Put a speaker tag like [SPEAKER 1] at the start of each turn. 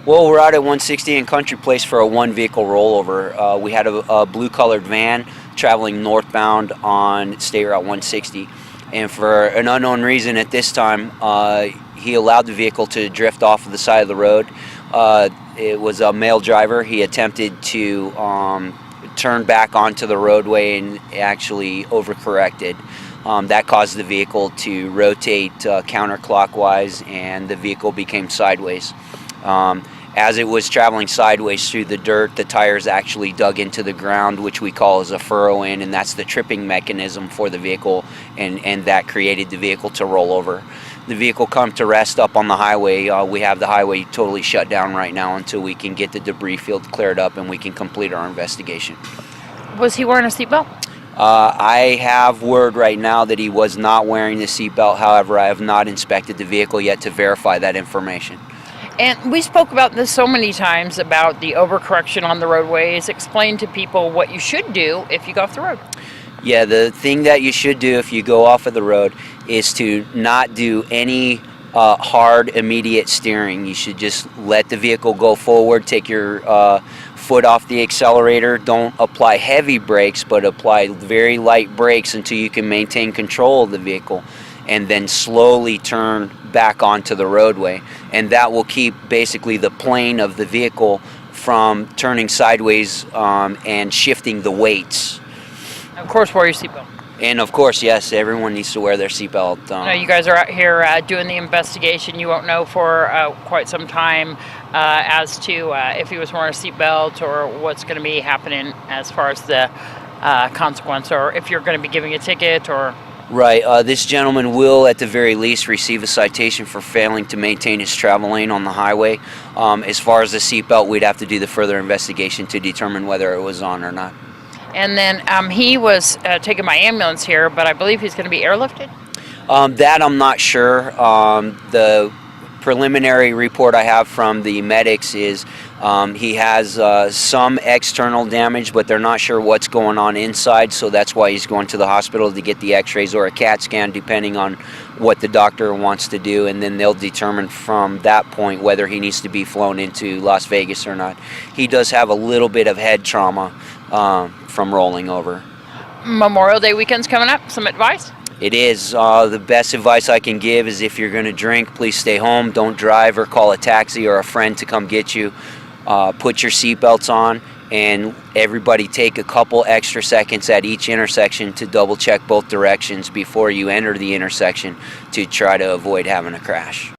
[SPEAKER 1] Well, we're out at 160 in Country Place for a one-vehicle rollover. We had a blue-colored van traveling northbound on State Route 160, and for an unknown reason at this time, he allowed the vehicle to drift off of the side of the road. It was a male driver. He attempted to turn back onto the roadway and actually overcorrected. That caused the vehicle to rotate counterclockwise, and the vehicle became sideways. As it was traveling sideways through the dirt, the tires actually dug into the ground, which we call as a furrow in, and that's the tripping mechanism for the vehicle, and that created the vehicle to roll over. The vehicle come to rest up on the highway. We have the highway totally shut down right now until we can get the debris field cleared up and we can complete our investigation.
[SPEAKER 2] Was he wearing a seatbelt?
[SPEAKER 1] I have word right now that he was not wearing the seatbelt. However, I have not inspected the vehicle yet to verify that information.
[SPEAKER 2] And we spoke about this so many times about the overcorrection on the roadways. Explain to people what you should do if you go off the road.
[SPEAKER 1] Yeah, the thing that you should do if you go off of the road is to not do any hard, immediate steering. You should just let the vehicle go forward, take your foot off the accelerator. Don't apply heavy brakes, but apply very light brakes until you can maintain control of the vehicle, and then slowly turn back onto the roadway. And that will keep basically the plane of the vehicle from turning sideways and shifting the weights.
[SPEAKER 2] Of course, wear your seatbelt.
[SPEAKER 1] And of course, yes, everyone needs to wear their seatbelt.
[SPEAKER 2] Now, you guys are out here doing the investigation. You won't know for quite some time as to if he was wearing a seatbelt or what's going to be happening as far as the consequence, or if you're going to be giving a ticket or...
[SPEAKER 1] Right. This gentleman will, at the very least, receive a citation for failing to maintain his travel lane on the highway. As far as the seatbelt, we'd have to do the further investigation to determine whether it was on or not.
[SPEAKER 2] And then he was taken by ambulance here, but I believe he's going to be airlifted?
[SPEAKER 1] That I'm not sure. The preliminary report I have from the medics is he has some external damage, but they're not sure what's going on inside, so that's why he's going to the hospital to get the x-rays or a CAT scan, depending on what the doctor wants to do, and then they'll determine from that point whether he needs to be flown into Las Vegas or not. He does have a little bit of head trauma from rolling over.
[SPEAKER 2] Memorial Day weekend's coming up. Some advice?
[SPEAKER 1] It is. The best advice I can give is if you're going to drink, please stay home. Don't drive or call a taxi or a friend to come get you. Put your seatbelts on, and everybody take a couple extra seconds at each intersection to double check both directions before you enter the intersection to try to avoid having a crash.